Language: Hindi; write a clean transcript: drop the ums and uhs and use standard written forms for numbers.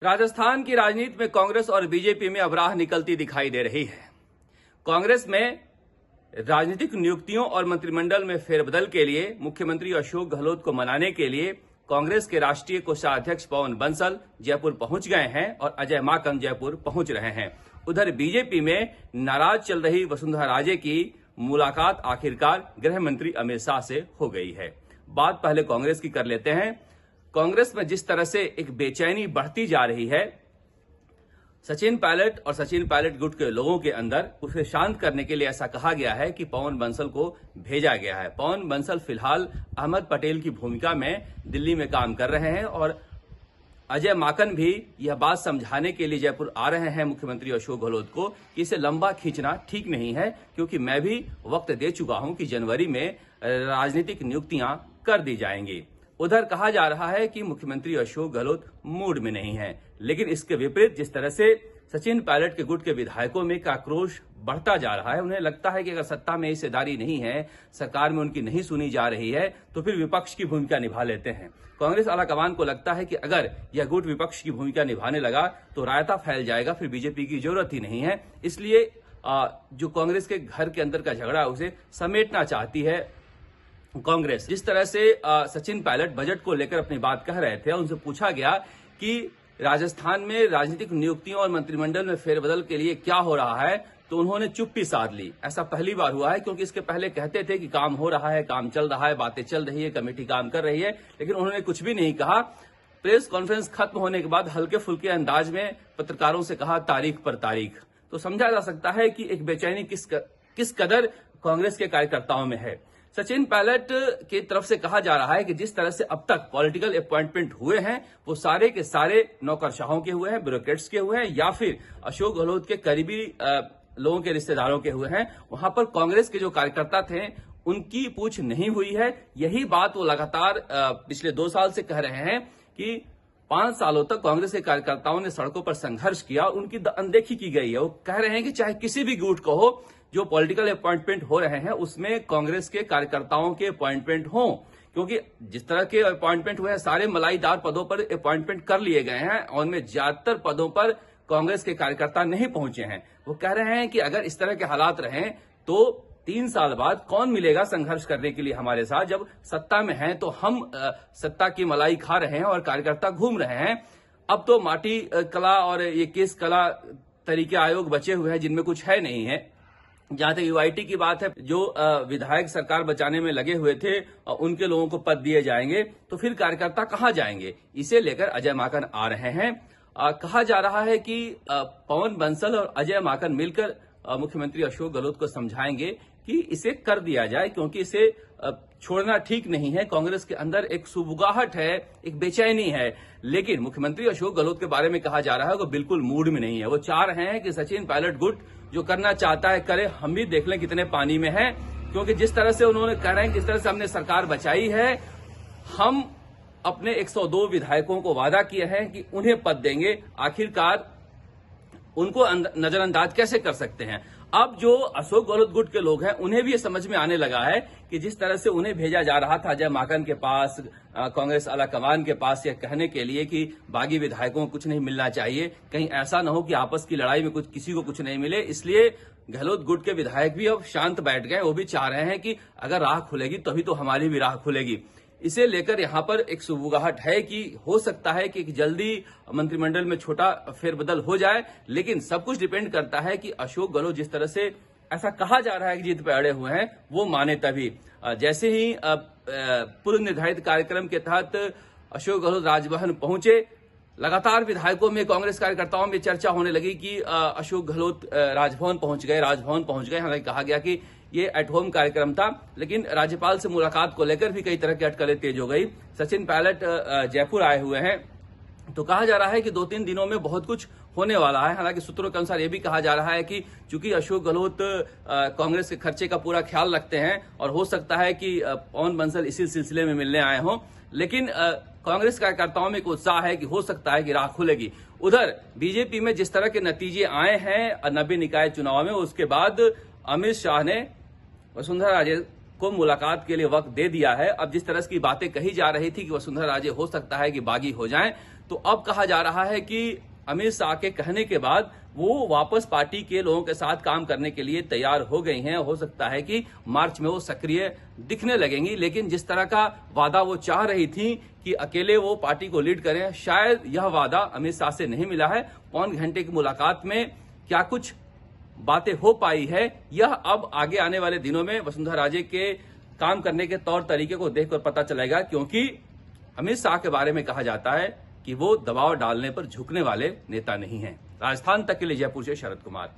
राजस्थान की राजनीति में कांग्रेस और बीजेपी में अब राह निकलती दिखाई दे रही है। कांग्रेस में राजनीतिक नियुक्तियों और मंत्रिमंडल में फेरबदल के लिए मुख्यमंत्री अशोक गहलोत को मनाने के लिए कांग्रेस के राष्ट्रीय कोषाध्यक्ष पवन बंसल जयपुर पहुंच गए हैं और अजय माकन जयपुर पहुंच रहे हैं। उधर बीजेपी में नाराज चल रही वसुंधरा राजे की मुलाकात आखिरकार गृह मंत्री अमित शाह से हो गई है। बात पहले कांग्रेस की कर लेते हैं। कांग्रेस में जिस तरह से एक बेचैनी बढ़ती जा रही है, सचिन पायलट और सचिन पायलट गुट के लोगों के अंदर, उसे शांत करने के लिए ऐसा कहा गया है कि पवन बंसल को भेजा गया है। पवन बंसल फिलहाल अहमद पटेल की भूमिका में दिल्ली में काम कर रहे हैं और अजय माकन भी यह बात समझाने के लिए जयपुर आ रहे हैं मुख्यमंत्री अशोक गहलोत को कि इसे लंबा खींचना ठीक नहीं है, क्योंकि मैं भी वक्त दे चुका हूं कि जनवरी में राजनीतिक नियुक्तियां कर दी जाएंगी। उधर कहा जा रहा है कि मुख्यमंत्री अशोक गहलोत मूड में नहीं है, लेकिन इसके विपरीत जिस तरह से सचिन पायलट के गुट के विधायकों में आक्रोश बढ़ता जा रहा है, उन्हें लगता है कि अगर सत्ता में हिस्सेदारी नहीं है, सरकार में उनकी नहीं सुनी जा रही है, तो फिर विपक्ष की भूमिका निभा लेते हैं। कांग्रेस आलाकमान को लगता है कि अगर यह गुट विपक्ष की भूमिका निभाने लगा तो रायता फैल जाएगा, फिर बीजेपी की जरूरत ही नहीं है। इसलिए जो कांग्रेस के घर के अंदर का झगड़ा है उसे समेटना चाहती है कांग्रेस। जिस तरह से सचिन पायलट बजट को लेकर अपनी बात कह रहे थे, उनसे पूछा गया कि राजस्थान में राजनीतिक नियुक्तियों और मंत्रिमंडल में फेरबदल के लिए क्या हो रहा है, तो उन्होंने चुप्पी साध ली। ऐसा पहली बार हुआ है, क्योंकि इसके पहले कहते थे कि काम हो रहा है, काम चल रहा है, बातें चल रही है, कमेटी काम कर रही है, लेकिन उन्होंने कुछ भी नहीं कहा। प्रेस कॉन्फ्रेंस खत्म होने के बाद हल्के फुल्के अंदाज में पत्रकारों से कहा तारीख पर तारीख। तो समझा जा सकता है कि एक बेचैनी किस कदर कांग्रेस के कार्यकर्ताओं में है। सचिन पायलट की तरफ से कहा जा रहा है कि जिस तरह से अब तक पॉलिटिकल अपॉइंटमेंट हुए हैं वो सारे के सारे नौकरशाहों के हुए हैं, ब्यूरोक्रेट्स के हुए हैं, या फिर अशोक गहलोत के करीबी लोगों के रिश्तेदारों के हुए हैं। वहां पर कांग्रेस के जो कार्यकर्ता थे उनकी पूछ नहीं हुई है। यही बात वो लगातार पिछले 2 साल से कह रहे हैं कि 5 सालों तक कांग्रेस के कार्यकर्ताओं ने सड़कों पर संघर्ष किया, उनकी अनदेखी की गई है। वो कह रहे हैं कि चाहे किसी भी गुट को हो, जो पॉलिटिकल अपॉइंटमेंट हो रहे हैं उसमें कांग्रेस के कार्यकर्ताओं के अपॉइंटमेंट हो, क्योंकि जिस तरह के अपॉइंटमेंट हुए हैं सारे मलाईदार पदों पर अपॉइंटमेंट कर लिए गए हैं और उनमें ज्यादातर पदों पर कांग्रेस के कार्यकर्ता नहीं पहुंचे हैं। वो कह रहे हैं कि अगर इस तरह के हालात रहें तो 3 साल बाद कौन मिलेगा संघर्ष करने के लिए हमारे साथ, जब सत्ता में हैं तो हम सत्ता की मलाई खा रहे हैं और कार्यकर्ता घूम रहे हैं। अब तो माटी कला और ये केस कला तरीके आयोग बचे हुए हैं जिनमें कुछ है नहीं है। जहां तक यूआईटी की बात है, जो विधायक सरकार बचाने में लगे हुए थे उनके लोगों को पद दिए जाएंगे, तो फिर कार्यकर्ता कहां जाएंगे। इसे लेकर अजय माकन आ रहे हैं। कहा जा रहा है कि पवन बंसल और अजय माकन मिलकर मुख्यमंत्री अशोक गहलोत को समझाएंगे कि इसे कर दिया जाए, क्योंकि इसे छोड़ना ठीक नहीं है। कांग्रेस के अंदर एक सुबुगाहट है, एक बेचैनी है। लेकिन मुख्यमंत्री अशोक गहलोत के बारे में कहा जा रहा है वो बिल्कुल मूड में नहीं है। वो चाह रहे हैं कि सचिन पायलट गुट जो करना चाहता है करे, हम भी देख लें कितने पानी में है, क्योंकि जिस तरह से उन्होंने कह रहे हैं किस तरह से हमने सरकार बचाई है, हम अपने 102 विधायकों को वादा किए हैं कि उन्हें पद देंगे, आखिरकार उनको नजरअंदाज कैसे कर सकते हैं। अब जो अशोक गहलोत गुट के लोग हैं उन्हें भी ये समझ में आने लगा है कि जिस तरह से उन्हें भेजा जा रहा था अजय माकन के पास, कांग्रेस आलाकमान के पास, यह कहने के लिए कि बागी विधायकों को कुछ नहीं मिलना चाहिए, कहीं ऐसा न हो कि आपस की लड़ाई में किसी को कुछ नहीं मिले। इसलिए गहलोत गुट के विधायक भी अब शांत बैठ गए। वो भी चाह रहे हैं कि अगर राह खुलेगी तभी तो हमारी भी राह खुलेगी। इसे लेकर यहां पर एक सुबुगाहट है कि हो सकता है कि जल्दी मंत्रिमंडल में छोटा फेरबदल हो जाए, लेकिन सब कुछ डिपेंड करता है कि अशोक गहलोत जिस तरह से ऐसा कहा जा रहा है कि जीत पे अड़े हुए हैं वो माने तभी। जैसे ही पूर्व निर्धारित कार्यक्रम के तहत अशोक गहलोत राजभवन पहुंचे, लगातार विधायकों में, कांग्रेस कार्यकर्ताओं में चर्चा होने लगी कि अशोक गहलोत राजभवन पहुंच गए। हालांकि कहा गया कि ये एट होम कार्यक्रम था, लेकिन राज्यपाल से मुलाकात को लेकर भी कई तरह की अटकलें तेज हो गई। सचिन पायलट जयपुर आए हुए हैं, तो कहा जा रहा है कि 2-3 दिनों में बहुत कुछ होने वाला है। हालांकि सूत्रों के अनुसार यह भी कहा जा रहा है कि चूंकि अशोक गहलोत कांग्रेस के खर्चे का पूरा ख्याल रखते हैं और हो सकता है कि पवन बंसल इसी सिलसिले में मिलने आए हों, लेकिन कांग्रेस कार्यकर्ताओं में एक उत्साह है कि हो सकता है कि राह खुलेगी। उधर बीजेपी में जिस तरह के नतीजे आए हैं 90 निकाय चुनाव में, उसके बाद अमित शाह ने वसुंधरा राजे को मुलाकात के लिए वक्त दे दिया है। अब जिस तरह की बातें कही जा रही थी कि वसुंधरा राजे हो सकता है कि बागी हो जाएं, तो अब कहा जा रहा है कि अमित शाह के कहने के बाद वो वापस पार्टी के लोगों के साथ काम करने के लिए तैयार हो गई हैं। हो सकता है कि मार्च में वो सक्रिय दिखने लगेंगी, लेकिन जिस तरह का वादा वो चाह रही थी कि अकेले वो पार्टी को लीड करें, शायद यह वादा अमित शाह से नहीं मिला है। पौन घंटे की मुलाकात में क्या कुछ बातें हो पाई है, यह अब आगे आने वाले दिनों में वसुंधरा राजे के काम करने के तौर तरीके को देखकर पता चलेगा, क्योंकि अमित शाह के बारे में कहा जाता है कि वो दबाव डालने पर झुकने वाले नेता नहीं हैं। राजस्थान तक के लिए जयपुर से शरद कुमार।